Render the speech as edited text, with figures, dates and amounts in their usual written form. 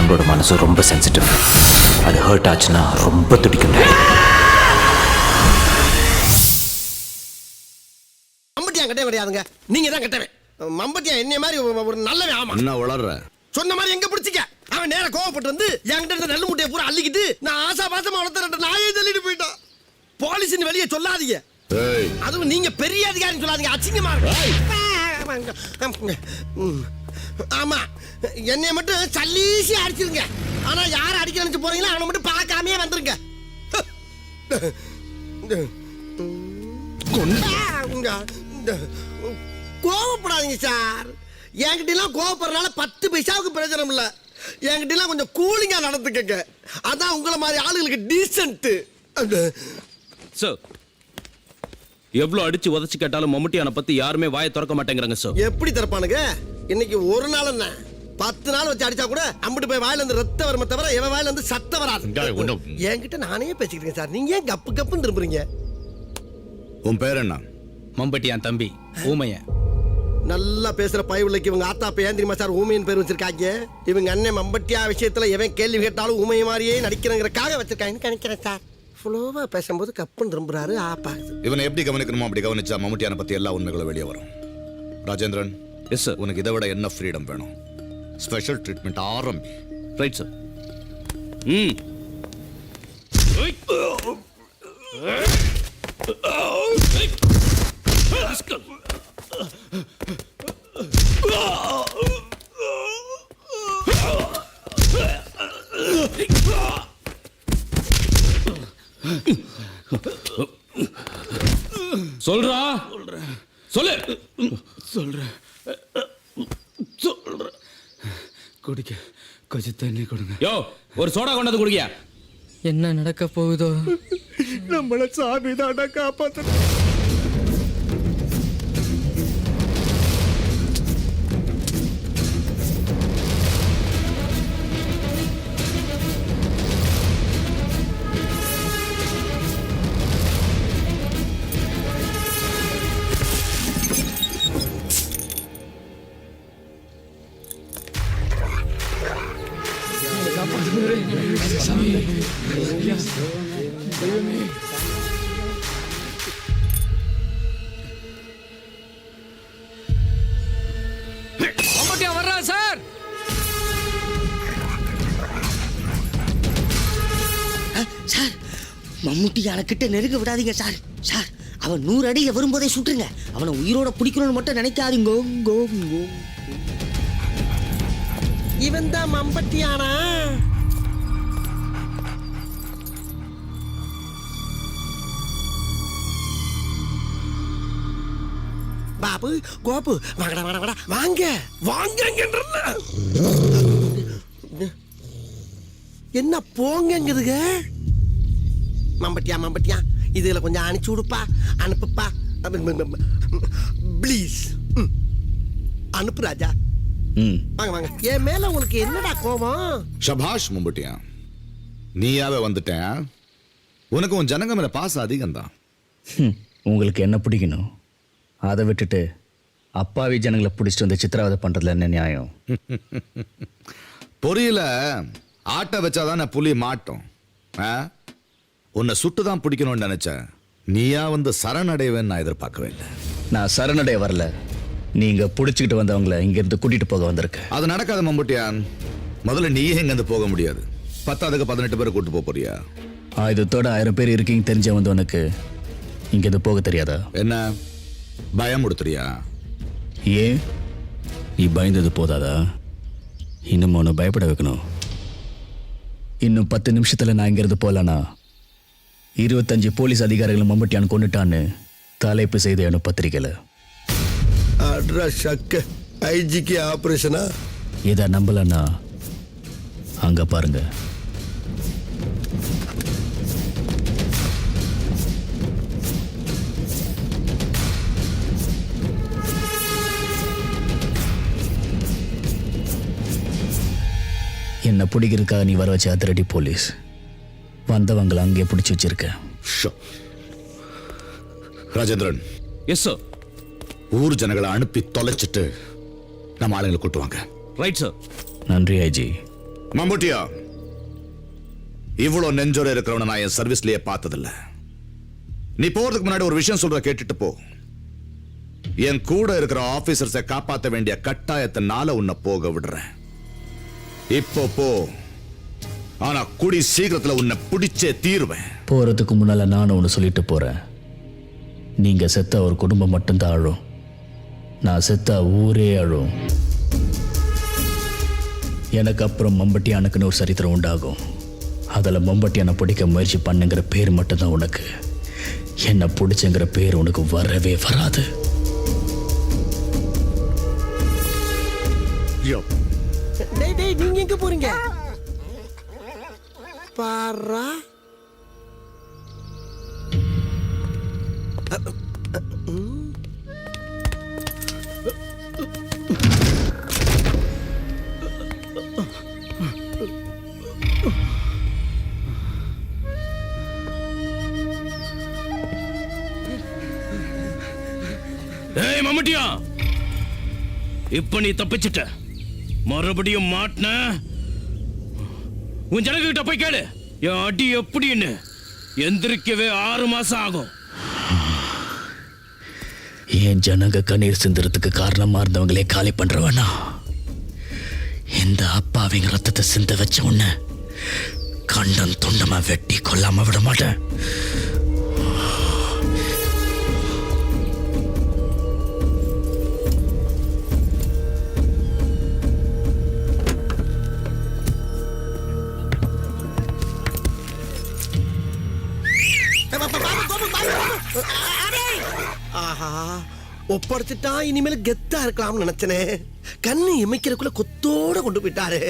நம்மளோட மனசு ரொம்ப சென்சிட்டிவ். அது ஹர்ட் ஆச்சுன்னா ரொம்ப துடிக்கும். மம்பட்டியான் கட்டவே கிடையாதுங்க, நீங்க தான் கட்டவே. மம்பட்டியான் என்னைய மாதிரி ஒரு நல்லவே. ஆமா, என்ன வளர்ற? சொன்ன மாதிரி எங்க பிடிச்சிக்க. அவன் நேர கோவப்பட்டு வந்து என்கிட்ட இருந்த நெல்லு முட்டையை பூரா அள்ளிக்கிட்டு நான் ஆசா பாசமா வளர்த்துறேன் நாயே சொல்லிட்டு போயிட்டான். போலீஸ்னு வெளியே சொல்லாதீங்க. அதுவும் நீங்க பெரிய அதிகாரின்னு சொல்லாதீங்க, அசிங்கமா இருக்கு. ஆமா, என்னைய மட்டும் சல்லீசி அடிச்சிருங்க. ஆனா யார அடிக்க நினைச்சு போறீங்களோ அவனை மட்டும் பார்க்காமே வந்துருங்க. கோவப்படாதீங்க சார். என்கிட்ட எல்லாம் கோவப்படுறதுனால 10 பைசாவுக்கு பிரயோஜனம் இல்ல. என்கிட்ட எல்லாம் கொஞ்சம் கூலிங்கா நடந்துக்கங்க. அதான் உங்களை மாதிரி ஆளுங்களுக்கு டீசன்ட். சார், எவ்வளவு அடிச்சு உதச்சு கேட்டாலும் மம்முட்டியான பத்தி யாருமே வாயை திறக்க மாட்டேங்கிறாங்க சார். எப்படி திறப்பானுங்க? இன்னைக்கு ஒரு நாள் என்ன 10 நாள் வச்சு அடிச்சா கூட அம்பிட்டு போய் வாயில இருந்து ரத்த வருமே தவிர எவன் வாயில இருந்து சத்த வராது. என்கிட்ட நானே பேசிக்கிட்டேன் சார், நீங்க ஏன் கப்பு கப்புன்னு திரும்புறீங்க? உன் பேர் என்ன? மம்பட்டியான் தம்பி ஊமையன். நல்லா பேசுற பயவுலைக்கு இவங்க ஆத்தா ஏன் தெரியுமா சார் ஊமையின் பேர் வச்சிருக்காங்க? இவங்க அண்ணன் மம்பட்டியா விஷயத்துல எவன் கேள்வி கேட்டாலும் ஊமைய மாதிரியே நடிக்கிறங்கிறக்காக வச்சிருக்காங்க நினைக்கிறேன் சார். ஃப்ளோவா பேசும்போது கப்புன்னு திரும்புறாரு. ஆப்பா, இவனை எப்படி கவனிக்கணுமோ அப்படி கவனிச்சா மம்முட்டியான பத்தி எல்லா உண்மைகளும் வெளியே வரும். Rajendran, yes sir. உனக்கு இதை விட என்ன ஃப்ரீடம் வேணும்? ஸ்பெஷல் ட்ரீட்மெண்ட் ஆரம்பி. Right sir. சொல்றா, சொல்லு. சொல்றேன். குடிக்க கொஞ்சம் தண்ணி கொடுங்க. யோ, ஒரு சோடா கொண்டது குடிக்க. என்ன நடக்க போகுதோ? நம்மள சாமி தாண்டா காப்பாத்த. மம்பட்டியா வர்றா சார். சார், மம்முட்டியான கிட்ட நெருங்க விடாதீங்க சார். சார், அவன் 100 அடியில் வரும்போதே சுட்டுருங்க. அவனை உயிரோட பிடிக்கணும்னு மட்டும் நினைக்காதீங்க. இவன் தான் மம்பட்டியானா? பாபு, கோபு, வாங்கடா வாடா வாடா, வாங்க வாங்க. என்ன போங்கங்குதுங்க? மம்பட்டியா மம்பட்டியா, இதுல கொஞ்சம் அனுப்பிச்சு விடுப்பா, அனுப்புப்பா ப்ளீஸ். அனுப்பு ராஜா. வாங்க வாங்க. என் மேல உங்களுக்கு என்னடா கோபம்? ஷபாஷ் மம்முட்டியா, நீயாவே வந்துட்டேன். உனக்கு உன் ஜனங்க மேல பாசம் அதிகம்தான். உங்களுக்கு என்ன பிடிக்கணும்? அதை விட்டுட்டு அப்பாவி ஜனங்களை பிடிச்சிட்டு வந்து சித்திரவதை பண்றதுல என்ன நியாயம்? பொரியல ஆட்ட வச்சாதான் புலி மாட்டோம். உன்னை சுட்டுதான் பிடிக்கணும்னு நினைச்சேன். நீயா வந்து சரணடைவேன்னு நான் எதிர்பார்க்கவே இல்லை. நான் சரணடைய வரல, நீங்க பிடிச்சிக்கிட்டு வந்தவங்களை இங்கிருந்து கூட்டிட்டு போக வந்திருக்க. அது நடக்காத மம்பட்டியான். முதல்ல நீயே இங்கிருந்து போக முடியாது. 10க்கு 18 பேரை கூட்டு போறியா? ஆயுதத்தோட 1000 பேர் இருக்கீங்க தெரிஞ்ச வந்தவனுக்கு இங்கிருந்து போக தெரியாதா? என்ன பயம் கொடுத்துறியா? ஏன் நீ பயந்தது போதாதா? இன்னும் உன்னை பயப்பட வைக்கணும். இன்னும் 10 நிமிஷத்துல நான் இங்கிருந்து போலனா 25 போலீஸ் அதிகாரிகள் மம்பட்டியான் கொண்டுட்டான்னு தலைப்பு செய்த என் பத்திரிக்கையில. அட்ரஸ் ஷக்க ஐஜிக்கு ஆபரேஷனா? இதை நம்பலன்னா அங்க பாருங்க. என்ன பிடிக்கிறதுக்காக நீ வர வச்ச அதிரடி போலீஸ் வந்தவங்களை அங்கே பிடிச்சி வச்சிருக்க. ராஜேந்திரன். Yes sir. ஊர் ஜனங்களை அனுப்பி தொலைச்சிட்டு நம்ம ஆளுங்களை கூட்டுவாங்க. Right sir. நன்றி ஐஜி. மம்புட்டியா, இவ்வளவு நெஞ்சோர இருக்கிறவன நான் என் சர்வீஸ்லயே பார்த்ததில்ல. நீ போறதுக்கு முன்னாடி ஒரு விஷயம் சொல்ற, கேட்டுட்டு போ. என் கூட இருக்கிற ஆபீசர்ஸை காப்பாற்ற வேண்டிய கட்டாயத்தினால உன்னை போக விடுறேன். இப்போ போ, ஆனா கூடி சீக்கிரத்துல உன்னை பிடிச்சே தீருவேன். போறதுக்கு முன்னால நானும் ஒன்று சொல்லிட்டு போறேன். நீங்க செத்தா ஒரு குடும்பம் மட்டும்தான் அழும், நான் செத்தா ஊரே அழும். எனக்கு அப்புறம் மம்பட்டியானுக்குன்னு ஒரு சரித்திரம் உண்டாகும். அதில் மம்பட்டியான பிடிக்க முயற்சி பண்ணுங்கிற பேர் மட்டும்தான் உனக்கு. என்ன பிடிச்சுங்கிற பேர் உனக்கு வரவே வராது. டேய் டேய், நீங்க எங்க போறீங்க? பாரா ஏய் மம்முட்டியா, இப்ப நீ தப்பிச்சிட்ட. மறுபடியும் மாட்டின உன் ஜனகிட்ட போய் கேளு, என் அடி எப்படின்னு. எந்திரிக்கவே 6 மாசம் ஆகும். என் ஜனங்க கண்ணீர் சிந்துறதுக்கு காரணமா இருந்தவங்களே காலி பண்றவனா? இந்த அப்பாவிங்க ரத்தத்தை சிந்த வச்ச உன்னை கண்டம் துண்டமா வெட்டி கொல்லாம விட மாட்டேன். ஆஹா, ஒப்படைச்சிட்டா இனிமேல் கெத்தா இருக்கலாம்னு நினைச்சனே. கண்ணு இமைக்கிறதுக்குள்ள கொத்தோட கொண்டு போயிட்டாரு.